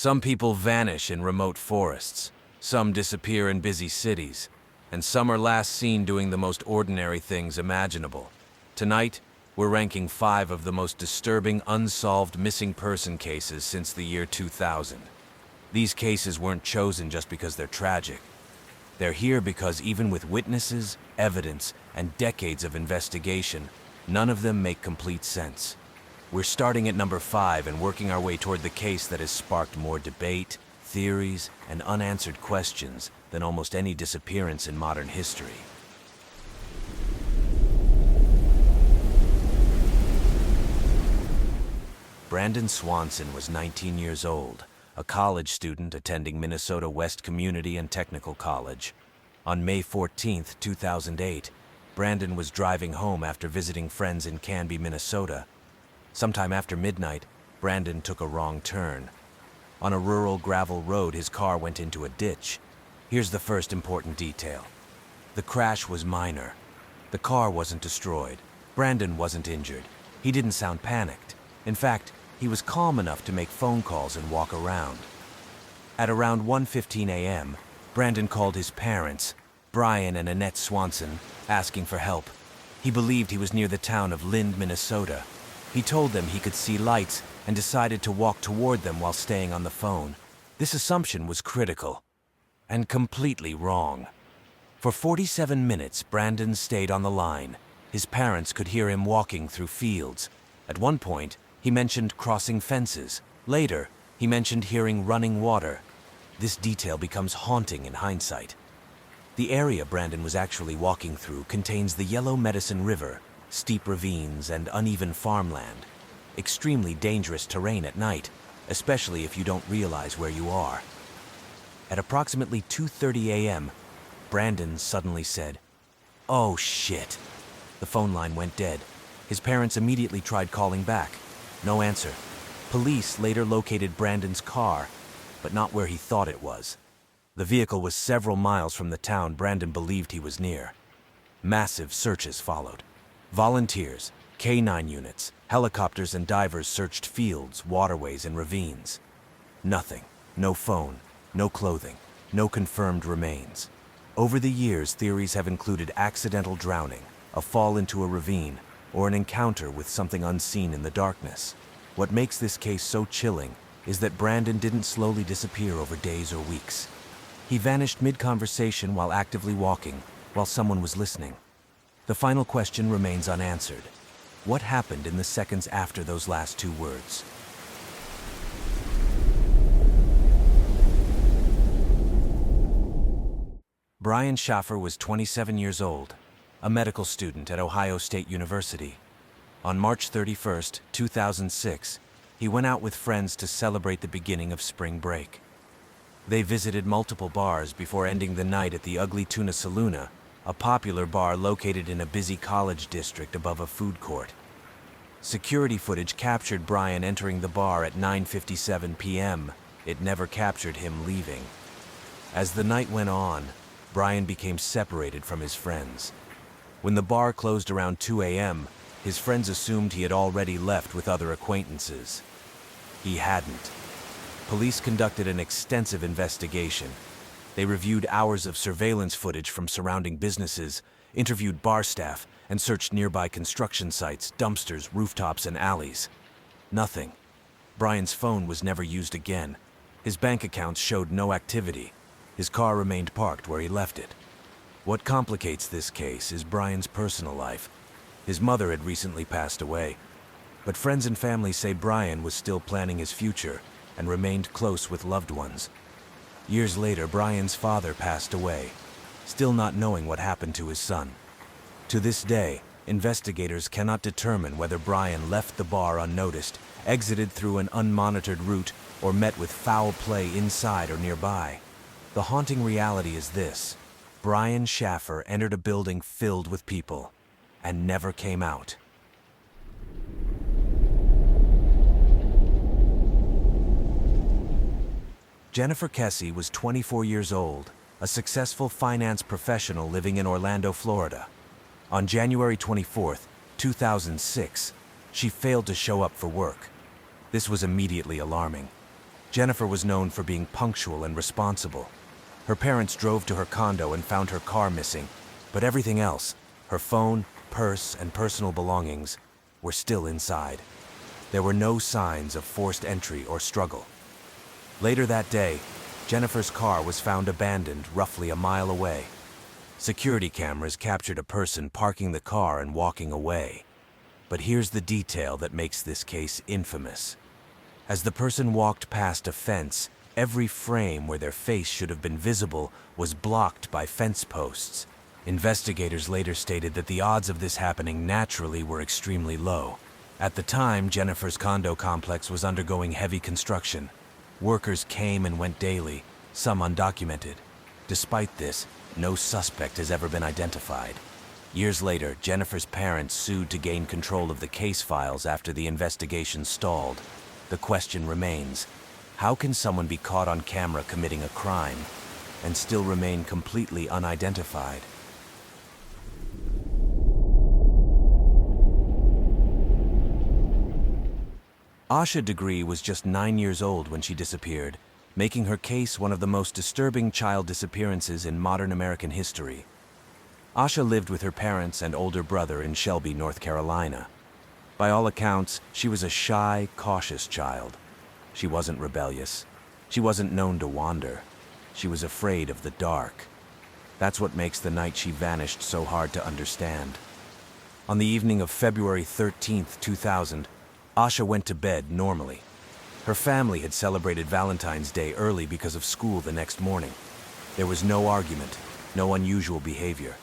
Some people vanish in remote forests, some disappear in busy cities, and some are last seen doing the most ordinary things imaginable. Tonight, we're ranking 5 of the most disturbing unsolved missing person cases since the year 2000. These cases weren't chosen just because they're tragic. They're here because even with witnesses, evidence, and decades of investigation, none of them make complete sense. We're starting at number 5 and working our way toward the case that has sparked more debate, theories, and unanswered questions than almost any disappearance in modern history. Brandon Swanson was 19 years old, a college student attending Minnesota West Community and Technical College. On May 14, 2008, Brandon was driving home after visiting friends in Canby, Minnesota. Sometime after midnight, Brandon took a wrong turn. On a rural gravel road, his car went into a ditch. Here's the first important detail. The crash was minor. The car wasn't destroyed. Brandon wasn't injured. He didn't sound panicked. In fact, he was calm enough to make phone calls and walk around. At around 1:15 a.m., Brandon called his parents, Brian and Annette Swanson, asking for help. He believed he was near the town of Lind, Minnesota. He told them he could see lights and decided to walk toward them while staying on the phone. This assumption was critical and completely wrong. For 47 minutes, Brandon stayed on the line. His parents could hear him walking through fields. At one point, he mentioned crossing fences. Later, he mentioned hearing running water. This detail becomes haunting in hindsight. The area Brandon was actually walking through contains the Yellow Medicine River, steep ravines, and uneven farmland. Extremely dangerous terrain at night, especially if you don't realize where you are. At approximately 2:30 a.m., Brandon suddenly said, "Oh shit." The phone line went dead. His parents immediately tried calling back. No answer. Police later located Brandon's car, but not where he thought it was. The vehicle was several miles from the town Brandon believed he was near. Massive searches followed. Volunteers, K-9 units, helicopters, and divers searched fields, waterways, and ravines. Nothing. No phone, no clothing, no confirmed remains. Over the years, theories have included accidental drowning, a fall into a ravine, or an encounter with something unseen in the darkness. What makes this case so chilling is that Brandon didn't slowly disappear over days or weeks. He vanished mid-conversation while actively walking, while someone was listening. The final question remains unanswered. What happened in the seconds after those last 2 words? Brian Shaffer was 27 years old, a medical student at Ohio State University. On March 31, 2006, he went out with friends to celebrate the beginning of spring break. They visited multiple bars before ending the night at the Ugly Tuna Saloona, a popular bar located in a busy college district above a food court. Security footage captured Brian entering the bar at 9:57 p.m. It never captured him leaving. As the night went on, Brian became separated from his friends. When the bar closed around 2 a.m., his friends assumed he had already left with other acquaintances. He hadn't. Police conducted an extensive investigation. They reviewed hours of surveillance footage from surrounding businesses, interviewed bar staff, and searched nearby construction sites, dumpsters, rooftops, and alleys. Nothing. Brian's phone was never used again. His bank accounts showed no activity. His car remained parked where he left it. What complicates this case is Brian's personal life. His mother had recently passed away, but friends and family say Brian was still planning his future and remained close with loved ones. Years later, Brian's father passed away, still not knowing what happened to his son. To this day, investigators cannot determine whether Brian left the bar unnoticed, exited through an unmonitored route, or met with foul play inside or nearby. The haunting reality is this: Brian Shaffer entered a building filled with people and never came out. Jennifer Kesse was 24 years old, a successful finance professional living in Orlando, Florida. On January 24, 2006, she failed to show up for work. This was immediately alarming. Jennifer was known for being punctual and responsible. Her parents drove to her condo and found her car missing, but everything else, her phone, purse, and personal belongings, were still inside. There were no signs of forced entry or struggle. Later that day, Jennifer's car was found abandoned roughly a mile away. Security cameras captured a person parking the car and walking away. But here's the detail that makes this case infamous. As the person walked past a fence, every frame where their face should have been visible was blocked by fence posts. Investigators later stated that the odds of this happening naturally were extremely low. At the time, Jennifer's condo complex was undergoing heavy construction. Workers came and went daily, some undocumented. Despite this, no suspect has ever been identified. Years later, Jennifer's parents sued to gain control of the case files after the investigation stalled. The question remains, how can someone be caught on camera committing a crime and still remain completely unidentified? Asha Degree was just 9 years old when she disappeared, making her case one of the most disturbing child disappearances in modern American history. Asha lived with her parents and older brother in Shelby, North Carolina. By all accounts, she was a shy, cautious child. She wasn't rebellious. She wasn't known to wander. She was afraid of the dark. That's what makes the night she vanished so hard to understand. On the evening of February 13th, 2000, Asha went to bed normally. Her family had celebrated Valentine's Day early because of school the next morning. There was no argument, no unusual behavior.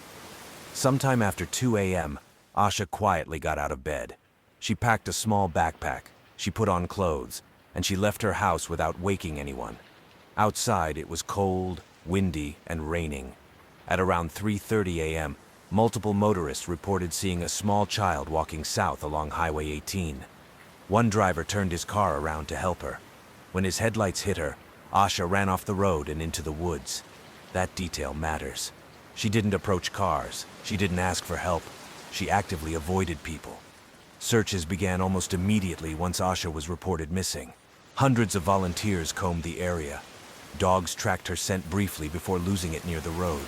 Sometime after 2 a.m., Asha quietly got out of bed. She packed a small backpack, she put on clothes, and she left her house without waking anyone. Outside, it was cold, windy, and raining. At around 3:30 a.m., multiple motorists reported seeing a small child walking south along Highway 18. One driver turned his car around to help her. When his headlights hit her, Asha ran off the road and into the woods. That detail matters. She didn't approach cars. She didn't ask for help. She actively avoided people. Searches began almost immediately once Asha was reported missing. Hundreds of volunteers combed the area. Dogs tracked her scent briefly before losing it near the road.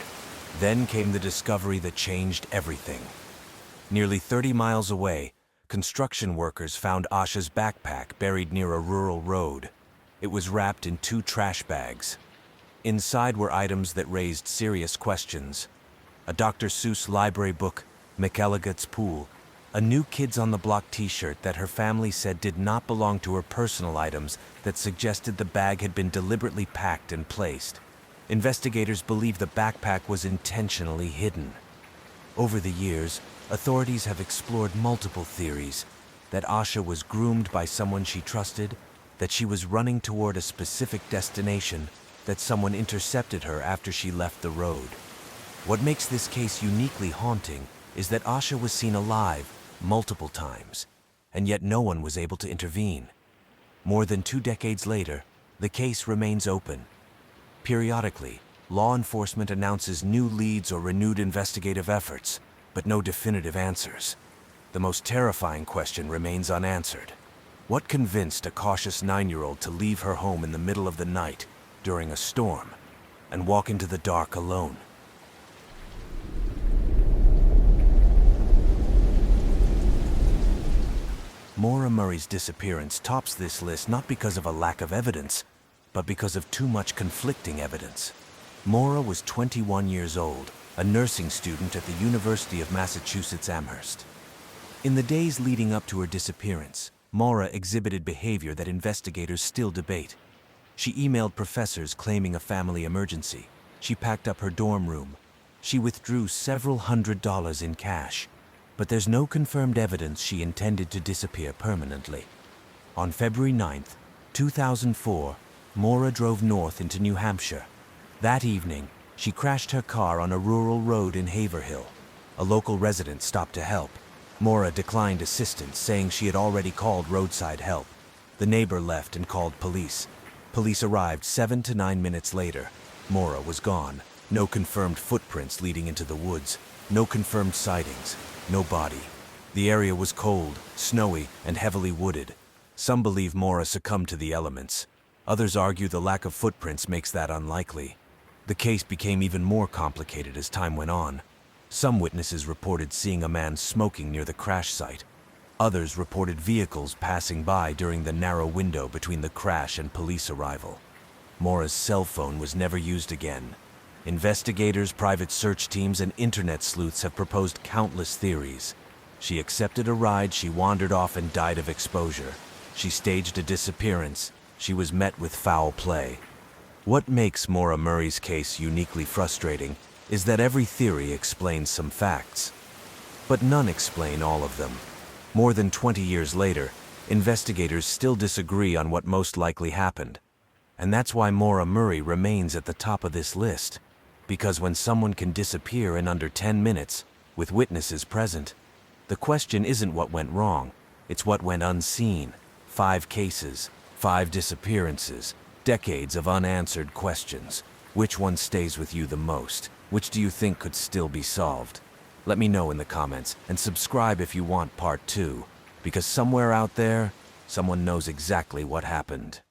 Then came the discovery that changed everything. Nearly 30 miles away, construction workers found Asha's backpack buried near a rural road. It was wrapped in 2 trash bags. Inside were items that raised serious questions. A Dr. Seuss library book, McElligot's Pool, a new Kids on the Block t-shirt that her family said did not belong to her personal items that suggested the bag had been deliberately packed and placed. Investigators believe the backpack was intentionally hidden. Over the years, authorities have explored multiple theories: that Asha was groomed by someone she trusted, that she was running toward a specific destination, that someone intercepted her after she left the road. What makes this case uniquely haunting is that Asha was seen alive multiple times, and yet no one was able to intervene. More than 2 decades later, the case remains open. Periodically, law enforcement announces new leads or renewed investigative efforts, but no definitive answers. The most terrifying question remains unanswered. What convinced a cautious 9-year-old to leave her home in the middle of the night during a storm and walk into the dark alone? Maura Murray's disappearance tops this list not because of a lack of evidence, but because of too much conflicting evidence. Maura was 21 years old, a nursing student at the University of Massachusetts Amherst. In the days leading up to her disappearance, Maura exhibited behavior that investigators still debate. She emailed professors claiming a family emergency. She packed up her dorm room. She withdrew several $100s in cash. But there's no confirmed evidence she intended to disappear permanently. On February 9th, 2004, Maura drove north into New Hampshire. That evening, she crashed her car on a rural road in Haverhill. A local resident stopped to help. Maura declined assistance, saying she had already called roadside help. The neighbor left and called police. Police arrived 7 to 9 minutes later. Maura was gone. No confirmed footprints leading into the woods. No confirmed sightings. No body. The area was cold, snowy, and heavily wooded. Some believe Maura succumbed to the elements. Others argue the lack of footprints makes that unlikely. The case became even more complicated as time went on. Some witnesses reported seeing a man smoking near the crash site. Others reported vehicles passing by during the narrow window between the crash and police arrival. Maura's cell phone was never used again. Investigators, private search teams, and internet sleuths have proposed countless theories. She accepted a ride, she wandered off and died of exposure. She staged a disappearance. She was met with foul play. What makes Maura Murray's case uniquely frustrating is that every theory explains some facts, but none explain all of them. More than 20 years later, investigators still disagree on what most likely happened. And that's why Maura Murray remains at the top of this list. Because when someone can disappear in under 10 minutes, with witnesses present, the question isn't what went wrong, it's what went unseen. 5 cases, 5 disappearances, decades of unanswered questions. Which one stays with you the most? Which do you think could still be solved? Let me know in the comments, and subscribe if you want part 2, because somewhere out there, someone knows exactly what happened.